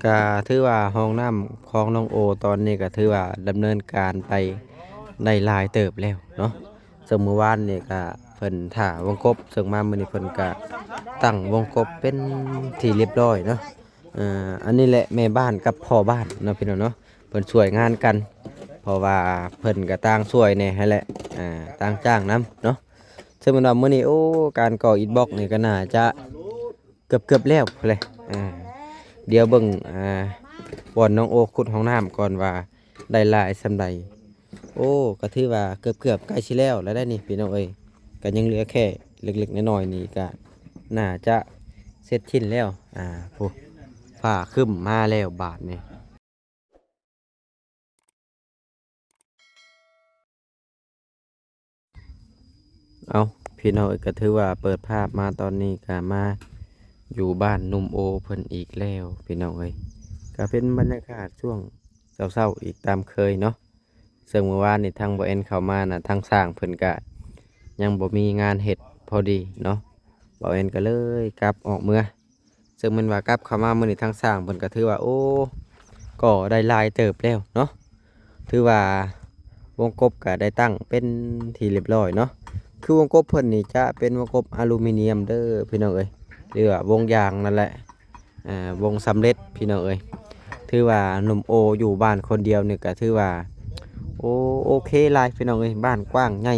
ก็ถือว่าห้องน้ำของน้องโอตอนนี้ก็ถือว่าดำเนินการไปได้หลายเติบแล้วเนาะซึ่งเมื่อวานนี่ก็เพิ่นถ่าวงกบซึ่งมามื้อนี้เพิ่นก็ตั้งวงกบเป็นที่เรียบร้อยเนาะอันนี้แหละแม่บ้านกับพ่อบ้านเนาะพี่น้องเนาะเพิ่นช่วยงานกันเพราะว่าเพิ่นก็ต่างช่วยแหน่ให้แหละต่างจ้างนํเนาะซึ่งมันว่ามื้อนี้โอ้การก่ออิฐบล็อกนี่ก็น่าจะเกือบแล้วเลยเดี๋ยวเบิ่งบอนน้องโอขุดห้องน้ำก่อนว่าได้หลายสำใดโอ้ก็ถือว่าเกือบใกล้สิแล้วได้นี่พี่น้องเอ้ยก็ยังเหลือแค่เล็กๆน้อยๆนี่ก็น่าจะเสร็จชิ้นแล้วผู้ผ้าครึ้มมาแล้วบาทนี่เอาพี่น้องเอ้ยก็ถือว่าเปิดภาพมาตอนนี้ก็มาอยู่บ้านหนุ่มโอเพิ่นอีกแล้วพี่น้องเอ้ยก็เป็นบรรยากาศช่วงเศร้าๆอีกตามเคยเนาะซึ่งเมื่อวานนี่ทางบ่เอ็นเข้ามาน่ะทางสร้างเพิ่นก็ยังบ่มีงานเฮ็ดพอดีเนาะบ่เอ็นก็เลยกลับออกเมื่อซึ่งมันว่ากลับเข้ามามื้อนี้ทางสร้างเพิ่นก็ถือว่าโอ้ก็ได้หลายเติบแล้วเนาะถือว่าวงกบก็ได้ตั้งเป็นที่เรียบร้อยเนาะคือวงกบเพิ่นนี่จะเป็นวงกบอลูมิเนียมเด้อพี่น้องเอ้ยหรือว่าวงยางนั่นแหละวงสำเร็จพี่น้องเอ้ยถือว่าหนุ่มโออยู่บ้านคนเดียวนี่ก็ถือว่าโอเคหลายพี่น้องเอ้ยบ้านกว้างใหญ่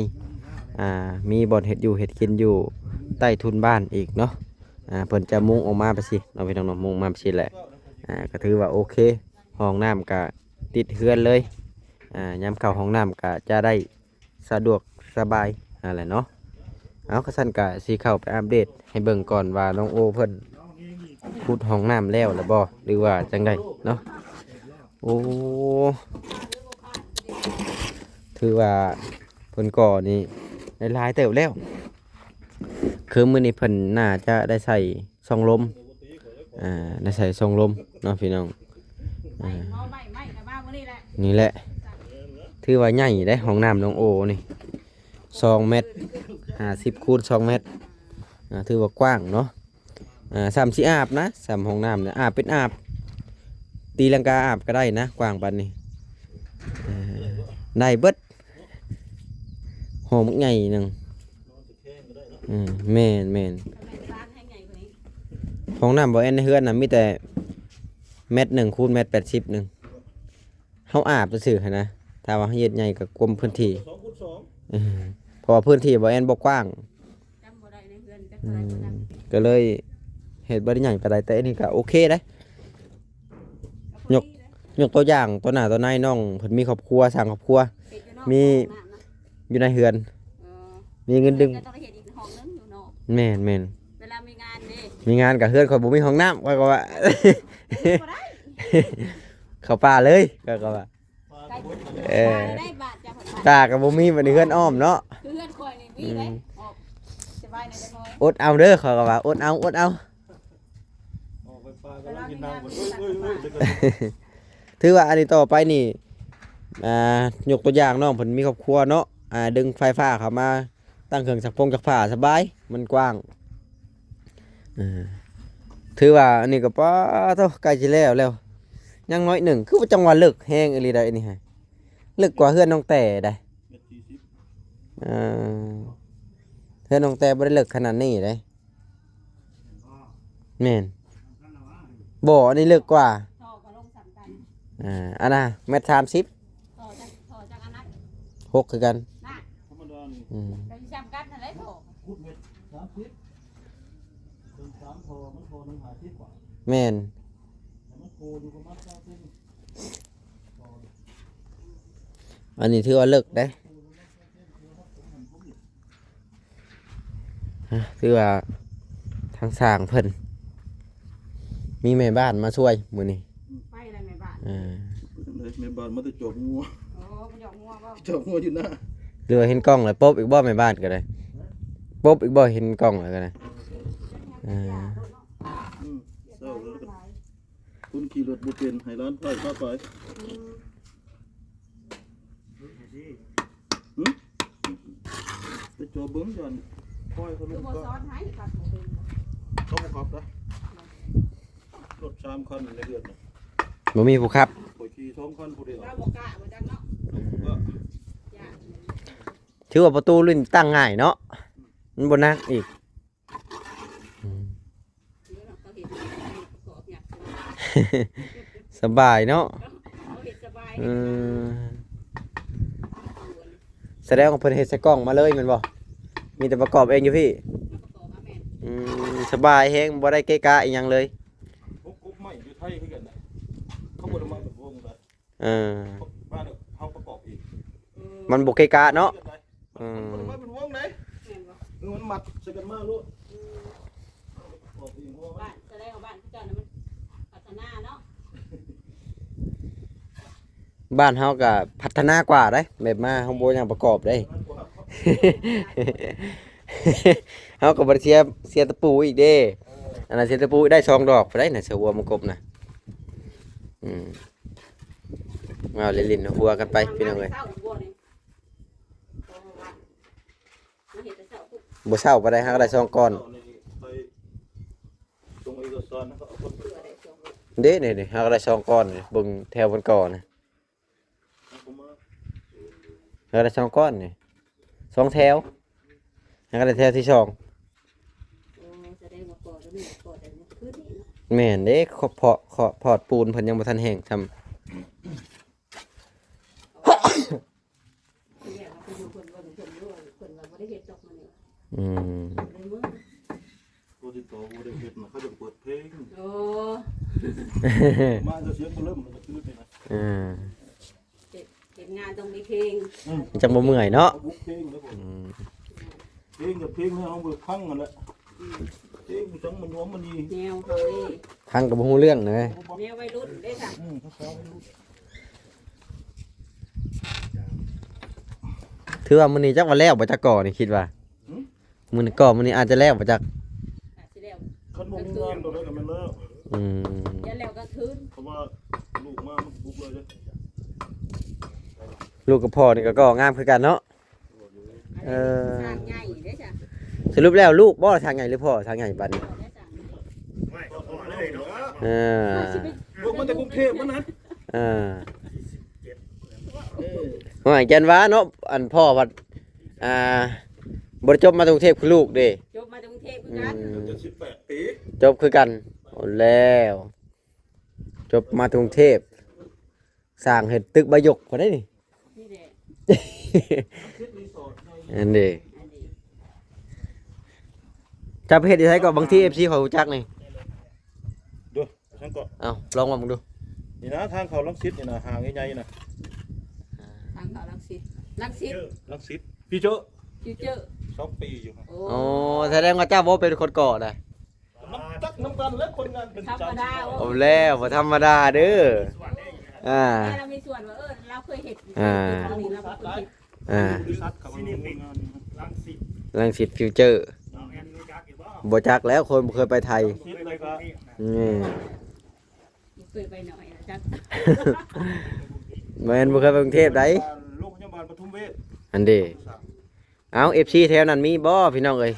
มีบ่อนเห็ดอยู่เห็ดกินอยู่ใต้ทุนบ้านอีกเนาะเพิ่นจะมุงออกมาไปสิเราไปทางน้องมุงมาไปสิแหละก็ถือว่าโอเคห้องน้ำก็ติดเฮือนเลยย้ำเข้าห้องน้ำก็จะได้สะดวกสบายอะไรเนาะเอากระสันกะสีเข้าไปอัปเดตให้เบิ่งก่อนว่าน้องโอเพิ่นขุดห้องน้ำแล้วหรือบ่หรือว่าจังไดเนาะโอ้ถือว่าเพิ่นก่อนี่ได้หลายเติบแล้วคือมื้อนี้เพิ่นน่าจะได้ใส่ซองลมได้ใส่ซองลมเนาะพี่น้องนี่แหละถือว่าใหญ่ได้ห้องน้ำน้องโอนี่2 เมตร50 คูณ 2 เมตรถือว่ากว้างเนาะสามสิอาบนะสามห้องน้ำเนี่ยอาบเป็นอาบตีลังกาอาบก็ได้นะกว้างปานนี้ได้เบิดหอมใหญ่หนึ่งแม่นห้องน้ำบ่แอนในเฮือนนะมีแต่1 เมตรคูณ1 เมตร 80นึงเขาอาบจะสื่อนะถ้าว่าเฮ็ดใหญ่กับกลมพื้นที่เพราะว่าพื้นที่บ่แอนบ่กว้างก็เลยเฮ็ดบ่ได้ใหญ่ปานใดแต่อันนี้ก็โอเคได้ยกตัวอย่างตัวหน้าตัวในน้องเพิ่นมีครอบครัวสร้างครอบครัวมีอยู่ในเฮือนมีเงินดึงแม่นเวลามีงานกับเฮือนข่อยบ่มีห้องน้ำก็ว่าเข้าป่าเลยก็ว่าตากับบ่มีบัดนี้เฮือนอ้อมเนาะอดเอาเด้อข่อยก็ว่าอดเอาถือว่าอันนี้ต่อไปนี่ยกตัวอย่างน้องเพิ่นมีครอบครัวเนาะดึงไฟฟ้าเข้ามาตั้งเครื่องซักผ้าสบายมันกว้างถือว่าอันนี้ก็ป้าเท่าใกล้สิแล้วยังน้อยหนึ่งคือว่าจังหวะเลิกแห้งอีหลีได้นี่ฮะเลิกกว่าเฮือนน้องแต่ได้เฮือนน้องแต่บ่ได้เลิกขนาดนี้ได้แม่นบ่อันนี้เลิกกว่าอันน่ะ1 เมตร 306คือกันแม่นอันนี้ถือว่าเลิกได้ถือว่าทางสร้างเพิ่นมีแม่บ้านมาช่วยมื้อนี้ไปอะไรแม่บ้านแม่บ้านมาแต่จอบงัวจอบงัวอยู่หน้าหรือว่าเห็นกล้องแล้วป๊บอีกบ่แม่บ้านก็ได้ป๊บอีกบ่เห็นกล้องแล้วก็ได้เศร้าแล้วก็คุณขี่รถบ่เป็นให้ร้านไฟพาไปไปจอบเบิ่งก่อนค่อยเขาลงก็เขาบ่ขับนะรถ3 คันในเรือนน่ะ บ่มีผู้ขับ ข่อยขี่ช่องคันผู้เดียว เราบ่กล้าบ่จักเนาะ ก็ ย่าน ถือว่าประตูลื่นตั้งง่ายเนาะมันบ่หนักอีก เดี๋ยวเราก็เห็นประกอบหยัก สบายเนาะ เขาเห็นสบาย เออแสดงว่าเพิ่นเฮ็ดใส่กล้องมาเลยแม่นบ่มีแต่ประกอบเองอยู่พี่ ประกอบมาแม่น สบายแฮงบ่ได้เกะกะอีหยังเลย พวกกุ๊บไม้อยู่ไทยคือกันนะเขาบ่ได้มาเป็นวงเลย เออ บ้านเขาประกอบอีก มันบ่เกะกะเนาะ มันบ่ได้มาเป็นวงไหน แม่นบ่ มันมัดใส่กันมาลูกประกอบอีกวง บ้านแสดงว่าบ้านที่เจ้านั้นมันพัฒนาเนาะ บ้านเฮาก็พัฒนากว่าเด้แบบมาเฮาบ่ยังประกอบได้ เฮาก็บ่ได้เสียตะปูอีกเด้อันนั้นเสียตะปูได้2ดอกไปได้น่ะเสือหัวมันกบน่ะเอาเล่นๆหัวกันไปพี่น้องเอ้ย เศร้าบ่นี่บ่ว่ามาเฮ็ดแต่เศร้าปุ๊บ บ่เช้าบ่ได้เฮาก็ได้2ก้อน ไปตรงเอกสารนะครับเอาคน เพื่อได้สอง เด้นี่ๆเฮาก็ได้2ก้อนนี่เบิ่งแถวบนก่อน่ะ เอามา เฮาก็ได้2ก้อนนี่2แถวเฮาก็ได้แถวที่2 โอ้แสดงว่าก่อแล้วนี่ก่อแต่นี่คือนี่เนาะ แม่นเด้พอดปูนเพิ่นยังบ่ทันแห้งทำ ที่แรกเราไปดูเพิ่นว่าเพิ่นรู้ว่าเพิ่นว่าบ่ได้เฮ็ดดอกมันนี่ อืม ได้มื้อ ตัวที่ต่อบ่ได้เฮ็ดนะเขาจะเปิดเพลง โอ้ มาจะเสียงเริ่มมันจะขึ้นไปนะ อ่า เฮ็ดงานต้องมีเพลง จังบ่เมื่อยเนาะ เอาบุ๊กเพลงแล้วผม อืม เพลงกับเพลงให้เอาเบิกพังกันแหละเพลงจังมันร้องมันดี แนวเขานี่ พังก็บ่ฮู้เรื่องเลย แนววัยรุ่นเด้ค่ะ เขาสาวไม่รู้ ถือว่ามื้อนี้จักว่าแล้วบ่จักก่อนี่คิดว่ามื้อนี้ก่อมื้อนี้อาจจะแล้วบ่จัก อาจสิแล้ว คันบ่มีงานตัวนั้นก็แม่นแล้ว อืม ยันแล้วก็คืน เพราะว่าลูกมามันบุ๊กเลยเด้อ ลูกกับพ่อนี่ก็ก่องามคือกันเนาะ สร้างใหญ่เด้จ้ะ สรุปแล้วลูกบ่ทางไงหรือพ่อทางไงบัดนี้ ได้จ้ะ เออ ลูกมันแต่กรุงเทพมันนะ เออว่าแกนว่าเนาะอันพ่อวัดบ่ได้จบมากรุงเทพคือลูกเด้ จบมาจากกรุงเทพคือกัน จะ18 ปี จบคือกันโอ้แล้ว จบมากรุงเทพสร้างเฮ็ดตึกบายกก็ได้นี่ นี่แหละ คิดรีสอร์ทใน อันนี้ อันนี้ จะไปเฮ็ดที่ไสก็บางที FC เขารู้จักนี่ ดูฉันก็ เอ้าลองมามึงดู นี่นะทางเขาลังสิตนี่นะห่างใหญ่ๆนะ ทางเขาลังสิตลังสิต ลังสิตพี่เจ้า ฟิวเจอร์ 2 ปีอยู่ครับ โอ้ อ๋อแสดงว่าเจ้าบ่เป็นคนก่อได้ น้ำตักน้ำกันและคนงานเป็น ธรรมดา โอ้แล้วบ่ธรรมดาเด้ออ่า แต่เรามีส่วนว่าเราเคยเห็น อ่า ตรงนี้เราเป็นคนเห็น อ่า บริษัทเขาเป็นคนงาน ลังสิตฟิวเจอร์บ่จักแล้วคนบ่เคยไปไทย คิดเลยก็ นี่ เคยไปหน่อยนะจ๊ะ แม่นบ่เคยไปกรุงเทพได้ โรงพยาบาลปทุมเวช อันเด้เอา FC แถวนั้นมีบ่พี่น้องเอ้ย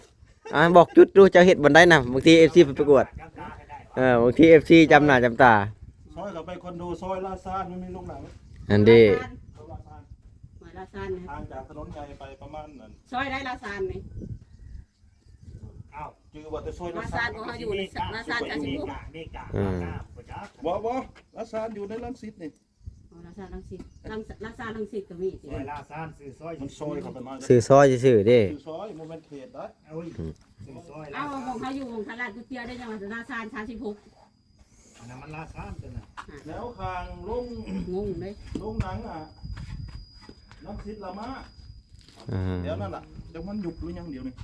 บอกจุดดูเจ้าเฮ็ดบ่ได้น่ะบางที FC ไปประกวดบางที FC จำหน้าจำตา ซอยกับไปคอนโดซอยลาซานมันมีโรงหนัง อันเด้ ซอยลาซาน หมายลาซานนะ ทางจากถนนใหญ่ไปประมาณนั้น ซอยได้ลาซานไหม อ้าวจือว่าแต่ซอย ลา ลา ซา ซาน น ของเขาอยู่ในลาซานกาสิบุก บ่ลาซานอยู่ในลังสิตนี่ ลาซานลังสิตลาซานลังสิตก็มีสิ ซอยลาซานซื้อซอย มันซอยเข้าไปมา ซื้อซอยซื่อๆเด้ คือซอยโมเมนต์เขตนะ เอาอีกซื้อซอย เอา ลา ข ซา อน งเขาอยู่ของตลาดกุเตียได้ยังไงลาซาน36 อันนั้นมันลาซานตัวน่ะ แล้วคางลง งงเลย ลงหนังอ่ะลังสิตละมา อ่า เดี๋ยวนั่นล่ะจังมันหยุบหรือยังเดี๋ยวนี้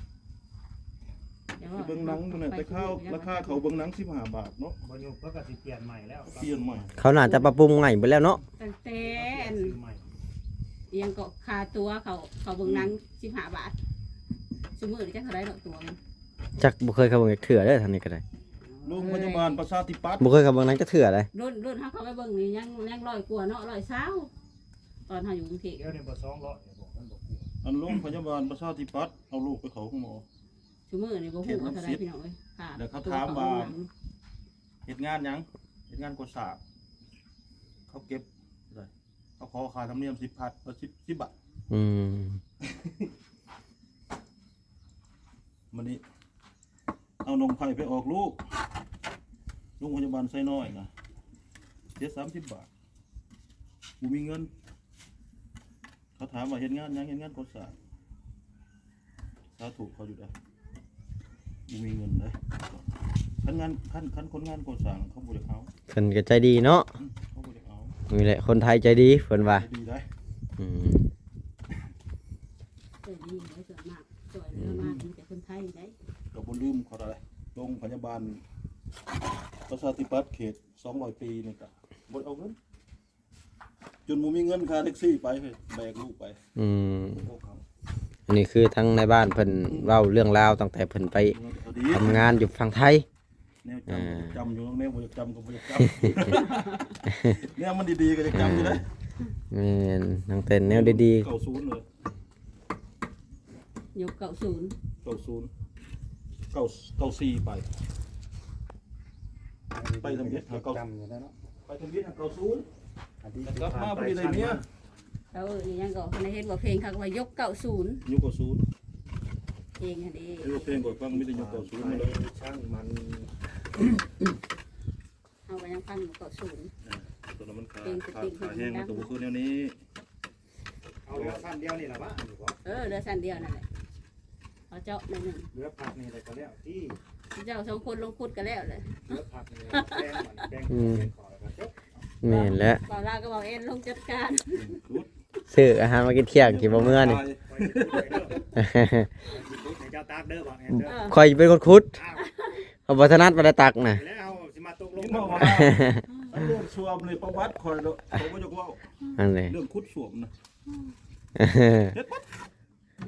เดี๋ยวว่า เบิ่งหนังมันน่ะแต่ข้าวราคาเขาเบิ่งหนัง15 บาทเนาะ บ่อยู่เพิ่นก็สิเปลี่ยนใหม่แล้ว เปลี่ยนใหม่ เขาน่าจะปรับปรุงใหม่ไปแล้วเนาะ ตั้งแต่ ซื้อใหม่ เอียงก็ค่าตัวเขาเบิ่งหนัง15 บาทสมมุติจะเท่าไรดอกตัวมัน จักบ่เคยเข้าเบิ่งจักเถื่อเด้อทางนี้ก็ได้ โรงพยาบาลประชาธิปัตย์ บ่เคยเข้าเบิ่งนั้นจักเถื่อเลย รุ่นเฮาเขาไปเบิ่งนี่ยัง100กว่าเนาะ120ตอนเฮาอยู่กรุงเทพ เดี๋ยวนี้บ่200บอกมันบ่กลัว อันโรงพยาบาลประชาธิปัตย์เอาลูกไปเขาของหมอ สมมุตินี่บ่ฮู้ว่าเท่าไรพี่น้องเอ้ยค่ะ เดี๋ยวเขาถามว่า เฮ็ดงานหยังเฮ็ดงานก่อสร้าง เขาเก็บได้เขาขอค่าธรรมเนียม10 บาท10 บาท อืม มันนี้เอานมไผ่ไปออกลูกโรงพยาบาลไซน้อยนะเสีย30 บาทกูมีเงินเขาถามว่าเห็นงานยังเห็นงานก่อสร้างสาถูกเขาอยู่ได้กูมีเงินเลยขั้นงานขั้นคนงานก่อสร้างเขาบริเอา เพิ่นก็ใจดีเนาะ เขาบริเอา นี่แหละคนไทยใจดีเพิ่นว่า ดีได้ อืม เออดีเลยส่วนมากสวยเรือมากมีแต่คนไทยได้ กับบลืมเขาได้โรงพยาบาลประชาธิปัตย์เขต200 ปีนี่ก็บริเอาเงินจนมูมีเงินค่าแท็กซี่ไปแบกลูกไป อืม พวกเขา อันนี้คือทั้งในบ้านเพิ่นเล่าเรื่องราวตั้งแต่เพิ่นไป เอาดี ทำงานอยู่ฝั่งไทย แนวจำอยู่ตรงแนวบ่อยากจำก็บ่อยากจำ แนวมันดีๆก็จะจำอยู่ได้ แม่นตั้งแต่แนวดี 90เลย ยก90 90 94ไปไปทำเย็ดหาเก้า จำอยู่แล้วเนาะ ไปทำเย็ดหา90 อดีต กลับมาบ่ได้ได้เมีย เขานี่ยังก็ในเฮ็ดว่าเพลงเขาก็ว่ายก90 อยู่90 เองอันนี้ อยู่เพลงก็ฟังมีแต่อยู่90มาเลย ช่างมัน เอาไปยังฟังอยู่90 ตัวนั้นมันขาแห้งมันก็บ่คือแนวนี้ เอาเรือสั้นเดียวนี่แหละวะอยู่บ่ เรือสั้นเดียวนั่นแหละเขาเจาะหนึ่ง เรือผักนี่อะไรก็แล้วที่ เจ้า2คนลงคุดกันแล้วเลย เรือผักนี่แป้งมันแป้งขอแล้วก็จบ ๆแม่นแล้ว บ่าวลาก็บอกเอ็นลงจัดการ ซื้ออาหารมากินเที่ยงที่บ่เมื่อนี่ คอยพูดให้เจ้าตากเด้อบอกแอนเด้อ คอยเป็นคนคุด อ้าว เขาบ่ถนัดบ่ได้ตักน่ะ แล้วเอาสิมาตกลง นี่ กั บอก น ว่าอันเรื่องสวมในประวัติคอยเด้อเขาบ่อยากเว้า อันนี้ เรื่องคุดสวมนะ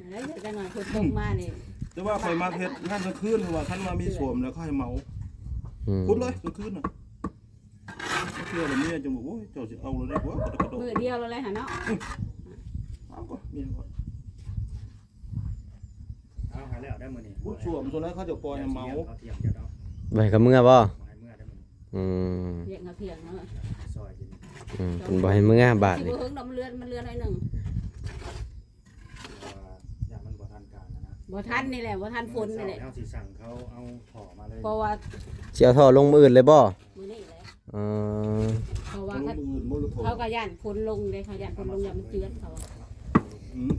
เดี๋ยวจะหน่อยคนตกมานี่ แต่ว่าคอยมาเฮ็ดงานกลางคืนว่าคันว่ามีสวมแล้วเขาให้เมา อืม คุดเลยกลางคืนน่ะเชื่อแล้วเมียจะบอกโอ้ยเจ้าสิเอาเลยได้บ่กระโดด มือเดียวเราเลยหะเนาะ เอาก็เมียก็ เอาหาแล้วได้มื้อนี้ คุดสวมส่วนนั้นเขาจะปล่อยให้เมา เขาเทียมเจ้าเนาะ ไปกับเมื่อบ่ ให้เมื่อได้มื้อนี้ อืม เรียกเขาเพียงเนาะ ซอยกิน เพิ่นบ่ให้เมื่อบาด สิ นี่ บ่เฮิงดอกมันเลือนหน่อยหนึง อย่ามันบ่ทันการนะ บ่ทันนี่แหละบ่ทันฝนนี่แหละ เฮาสิสั่งเขาเอาห่อมาเลย เพราะว่า สิเอาท่อลงมื้ออื่นเลยบ่ มื้อนี้แหละ เออ เพราะว่า เขาลงมือมือโทร เขาก็ย่านฝนลงเลยเขาย่านฝนลงอย่ามันเจือนเขา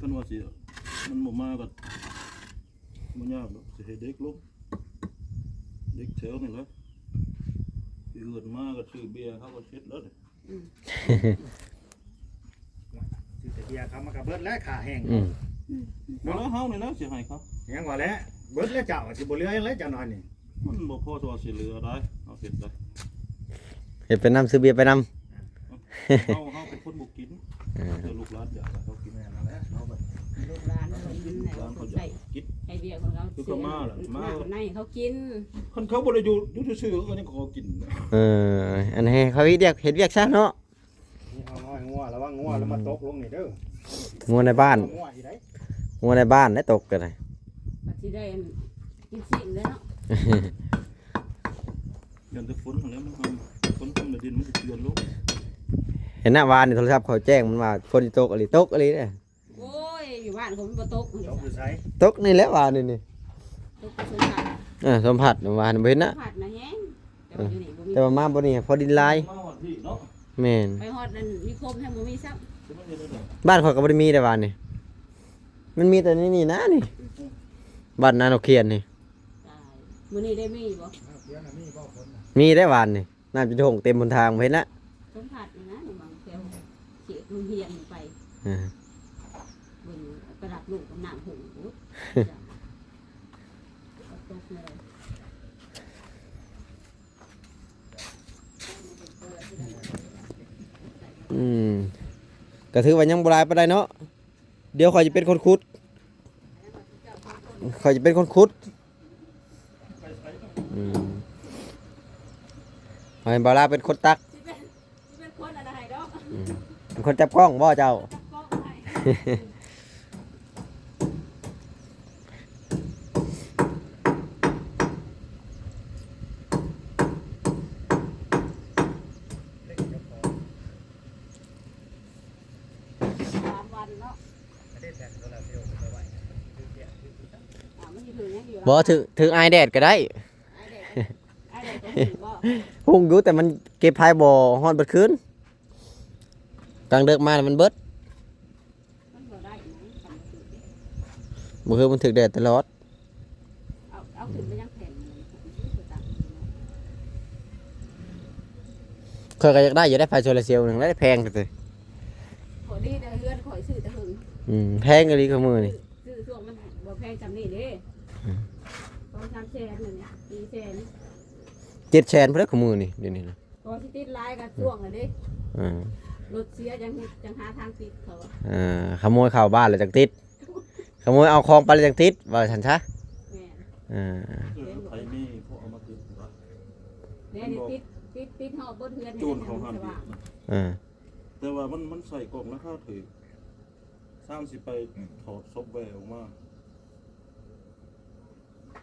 คันว่าสิมันบ่มาก็บ่ยากดอกสิให้เด็กลงเด็กแถวนี่แหละสิเอิ้นมาก็ซื้อเบียร์เขาก็เช็ดแล้วนี่ สิแต่เบียร์เขามากับเบิดแล้วขาแห้ง อืม บ่แล้วเฮานี่นะสิให้เขา ยังว่าแล้วเบิดแล้วเจ้าสิบ่เหลือแล้วเจ้าน้อยนี่ มันบ่พอตัวสิเหลือได้เอาเฮ็ดได้ เฮ็ดไปนำซื้อเบียร์ไปนำ เฮาเป็นคนบ่กิน เออ เดี๋ยวลูกหลานอยากให้เขากินแม่นแล้วเฮาก็ ลูกหลานเขากินไหน หลานเขา ใส่ อยากกิน ไอเบียร์ของเรา คือเขามาล่ะมา คนในเขากิน คันเขาบ่ได้อยู่ซื่อๆเขาก็ยังขอกินนะ เอออันให้เขาเฮ็ดเวียกซะเนาะ นี่เอาน้อยงัวแล้วว่างัวแล้วมาตกลงนี่เด้อ งัวในบ้าน งัวอีได งัวในบ้านได้ตกกันเลย ปฏิได้อันกินสิ่งเลยเนาะ ยันแต่ฝนแล้วมันฝนทำในดินมันจะเตือนลง เห็นหน้าวานในโทรศัพท์เขาแจ้งมันว่าฝนสิตกอะไรเด้อ โอ้ยอยู่บ้านผมบ่ตก ตกอยู่ไส ตกนี่แหละวานนี่ ตกกระสุนผัด สัมผัสวานบ่เห็นนะ ผัดนะแฮงแต่ว่าอยู่นี่บ่มี แต่ว่ามาบ่นี่พอดินลาย มาวันที่เนาะ แม่น ไปฮอดนั่นมีคมให้บ่มีซับ สิมันเฮ็ดได้ บ้านข่อยก็บ่ได้มีแต่วานนี่มันมีแต่นี่นะนี่บ้านนาโนเคียนนี่ ตายมื้อนี้ได้มีบ่ เดี๋ยวน่ะมีบ่คนน่ะ มีได้วานนี่น้ำจะท่วมเต็มบนทางบ่เห็นละ สมผัดนี่นะในบางแถวเขตโรงเรียนไป อ่า เบิ่งประดับลูกกับน้ำหงส์ตกเลย อืมก็ถือว่ายังบ่หลายปานใดเนาะเดี๋ยวข่อยจะเป็นคนขุดข่อยจะเป็นคนขุดอืมข่อยบ่ลาเป็นคนตัก ที่เป็นคนอะไรดอก อืมเป็นคนจับกล้องบ่เจ้า จับกล้องให้ เล็กเจ้าของ นาะ ประเทศแทนโซลาร์เซลล์ไปไว้คือเสียคือ มันสิถึงยังอยู่ บ่ถึงไอแดดก็ได้ ไอ้เด็กก็ถึงบ่ หุงอยู่แต่มันเก็บภายบ่ฮอดเบิดคืนกลางดึกมาแล้วมันเบิด มันบ่ได้นะทำสิ บ่คือมันถึกแดดตลอด เอาขึ้นไปยังแผ่นมันคือต่าง ข่อยก็อยากได้อยู่ได้ไฟโซลาร์เซลล์นึงได้แพงแต่ ขอดีแต่เฮือนขอยซื้อแต่หึง แพงอีหลีคือมื้อนี่ ซื้อช่วงมันบ่แพงจำนี่เด้2-3แสนนั่นเนี่ย4แสน 7แสนพุ่นเด้อคือมื้อนี่เดี๋ยวนี้นะ พอสิติดลายก็ช่วงน่ะเด้ อ่าร ถเสียจังหาทางติดเขา ขโมยเข้าบ้านแล้วจังติดขโมยเอาของไปแล้วจังติดว่าซั่นซะ แม่น อ่า ไอ้นี่พวกเอามาติดวะ แล้วนี่ติดฮอดบนเฮือน จูนของหัน ส ดิ ว่าง อ่า แต่ว่ามันใส่กล่องราคาถูกสร้างสิไปถอดซอฟต์แวร์ออกมา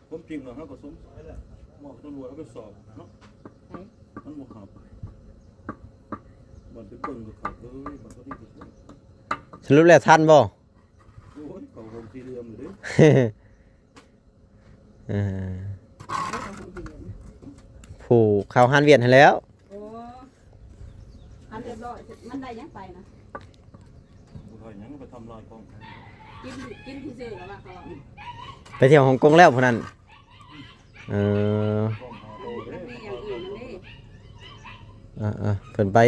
ผมจริงนะฮะก็สงสัยแหละหมอกตำรวจเขาไปสอบเนาะมันบ่ขับมันไปเบิ่งก็ขับเลยมันก็ที่สุด สรุปแล้วทันบ่ โอ้ยเขาโฮมสี่เหลี่ยมเลยเด้ อ่าผู้เข้าหานเวียนให้แล้ว โอ้อันเรียบร้อยมันได้ยังไปนะ บ่ได้หยังไปทำลายกล้อง กินที่ซื้อแล้วว่าเขา ไปเที่ยวฮ่องกงแล้วพวกนั้นเออก ล้องหาโตเด้ มันมีอย่างอื่นนั่นเด้ เพิ่นไป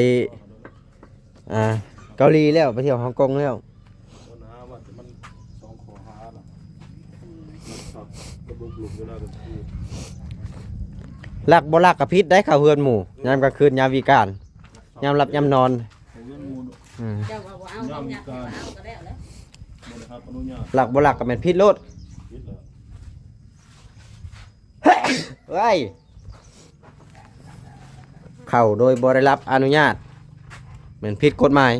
เกาหลีแล้วไปเที่ยวฮ่องกงแล้ว วันหาว่าแต่มันสองขอหาน่ะมันขับกระบุกหลุมเวลาก็คือ ลักบ่ลักกับพิษได้เข้าเฮือนหมู่ยามกลางคืนยามวิกาลยามหลับยามนอน เอาเงินมูล อืม เจ้าว่าเอาต้องยักเอาก็แล้วแล้ว บ่ได้ครับอนุญาต หลักบ่ลักก็แม่นพิษโลด คิดแล้ว เฮ้ยเข้าโดยบ่ได้รับอนุญาตแม่นผิดกฎหมาย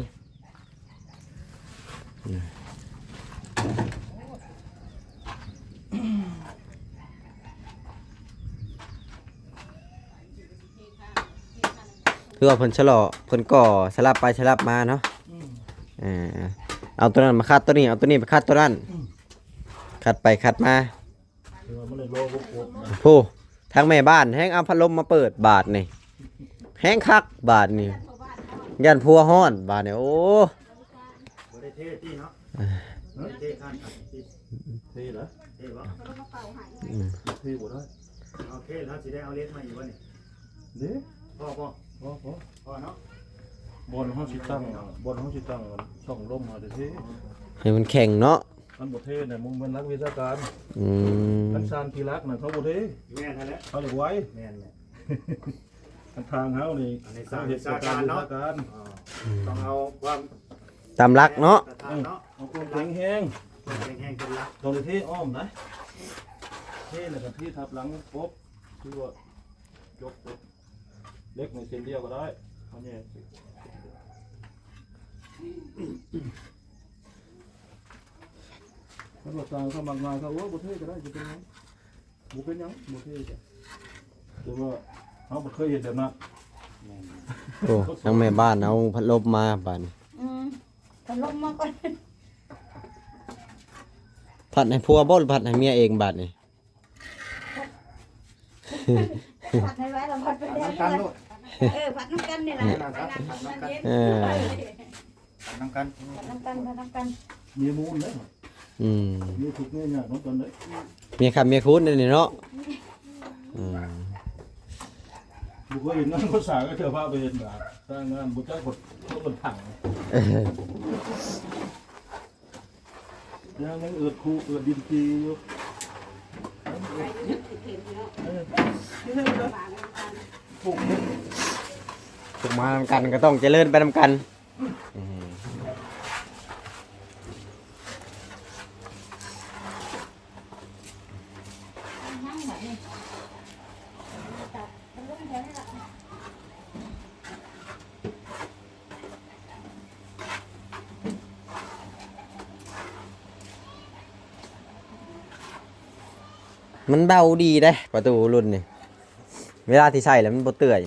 คือว่าเพิ่นชะลอเพิ่นก่อสลับไปสลับมาเนาะเอาตัวนั้นมาคัดตัวนี้เอาตัวนี้ไปคัดตัวนั้นคัดไปคัดมา คือว่ามันเลยโลกบก ผู้ทางแม่บ้านแห้งเอาพัดลมมาเปิดบาทนี่แห้งคักบาทนี่ยันพัวฮ้อนบาทนี่โอ้ บ่ได้เท่ที่เนาะเท่ข้างที่ เท่เหรอ เท่บ่ เท่บ่ได้ โอเคแล้วสิได้เอาเลสมาอีกวะนี่ เด้ พ่อ พอ เนาะ บอลเฮาสิตั้งช่องลมมาเท่ ให้มันแข็งเนาะ อันบ่เท่เนี่ยมึงเป็นนักวิชาการ อืม นักสานกีรักน่ะเขาบ่เท่ แม่นนั่นแหละ เขาอยากไว้ แม่นเนี่ย อันทางเฮานี่ อันนี้สร้างวิชาการเนาะ ต้องเอาความ ตามรักเนาะ เนาะ เอาความแข็งแห้ง แห้งๆเป็นรัก ตรงนี้เท่อ้อมนะเท่แล้วก็ที่ทับหลังปุ๊บคือว่ายกปุ๊บเล็กในเส้นเดียวก็ได้เอาเนี่ยถ้าเราต่างเข้ามากมายเขาว่าบุเท่ก็ได้จะเป็นยังบุเป็นยังบุเท่จ้ะแต่ว่าเขาบ่เคยเห็นแบบนั้น โอ้ทางแม่บ้านเอาพัดลมมาบาดนี้ พัดลมมาก่อน พัดให้ผัวบ่หรือพัดให้เมียเองบาดนี้ ผัดให้ไว้เราผัดไปแล้ว น้ำกันโลด ผัดน้ำกันนี่แหละไปนั่งกับมันเย็น น้ำกัน น้ำกัน มีมูลเลย อืม มีทุกเนี่ยเนี่ยน้องกันเลย เมียคำเมียคุ้นนี่เนาะอืม บุเคยเห็นงานภาษาก็เชื่อพาไปเห็นแบบสร้างงานบุจ้ากดคนถังยังเอือดคูเอือดดินจีอยู่ ปลูกเนี่ย ถูกมานำกันก็ต้องเจริญไปนำกันอืม มันเบาดีได้ประตูรุ่นนี่เวลาที่ใส่แล้วมันบ่เตื่อย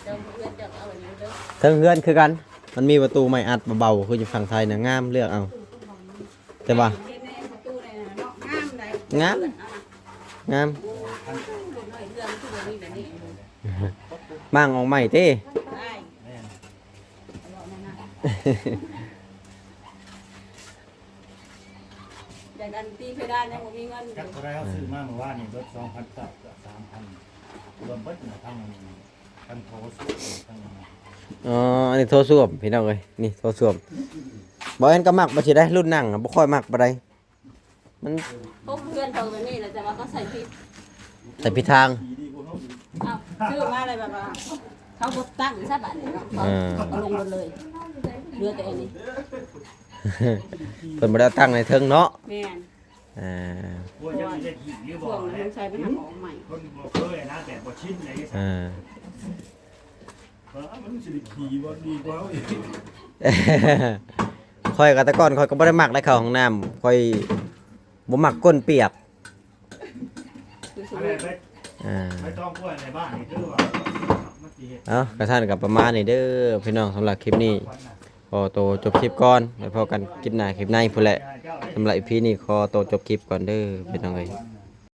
เจ้าเพื่อนจะเอาอย่างนี้เด้อ เทิงเฮือนคือกัน เ มันมีประตูไม้อัดเบาๆคืออยู่ฝั่งไทยนะงามเลือกเอาแต่ว่า เฮ็ดในประตูเลยนะเนาะงามเลย งาม งาม เรื่องคือแบบนี้แบบนี้ มั่งออกใหม่เต้ ได้ แม่น เอานั่นน่ะอย่างนั้นตีเพดานยังบ่มีเงิน จักบ่ได้เอาซื้อมาเมื่อวานนี่เบิด2,000กับ3,000รวมเบิดน่ะทั้งโทรศัพท์ทั้ง อ๋ออันนี้โทรส้วมพี่น้องเอ้ยนี่โทรส้วมบ่เห็นก็มักบ่สิได้รุ่นนั่งอะบ่ค่อยมักปานใดมัน พวกเพื่อนเขาแบบนี้แหละแต่ว่าก็ใส่ผิด ใส่ผิดทาง ดีกว่าเขาอีก อ้าวชื่อมาอะไรแบบว่าเขาบ่ตั้งซะบัดนี้เนาะเขาเอาลงหมดเลยเหลือแต่อันนี้ เพิ่นบ่ได้เอาตั้งในเทิงเนาะ แม่น อ่า พวกยังสิได้ขี่หรือ พ บ่ วก แห นั้ ละ นใช้ไปหาของใหม่ คนบ่เคยนะแบบบ่ชินเลย อ่า มันสิได้ขี่บ่ดีกว่าเขาอีก ค่อยก็แต่ก่อนค่อยก็บ่ได้มักได้เข้าห้องน้ำค่อยบ่มักก้นเปียก คือสม อะไร มุติ ไป อ่า ไม่ต้องกล้วยในบ้านนี่คือว่ามันสิเฮ็ด เอ้ากระท่านกับประมาณนี้เด้อพี่น้องสำหรับคลิปนี้ขอตัวจบคลิปก่อนไว้พอกันคลิปหน้าคลิปในพุ่นแหละสำหรับอีพีนี้ขอตัวจบคลิปก่อนเด้อพี่น้องเอ้ย วัน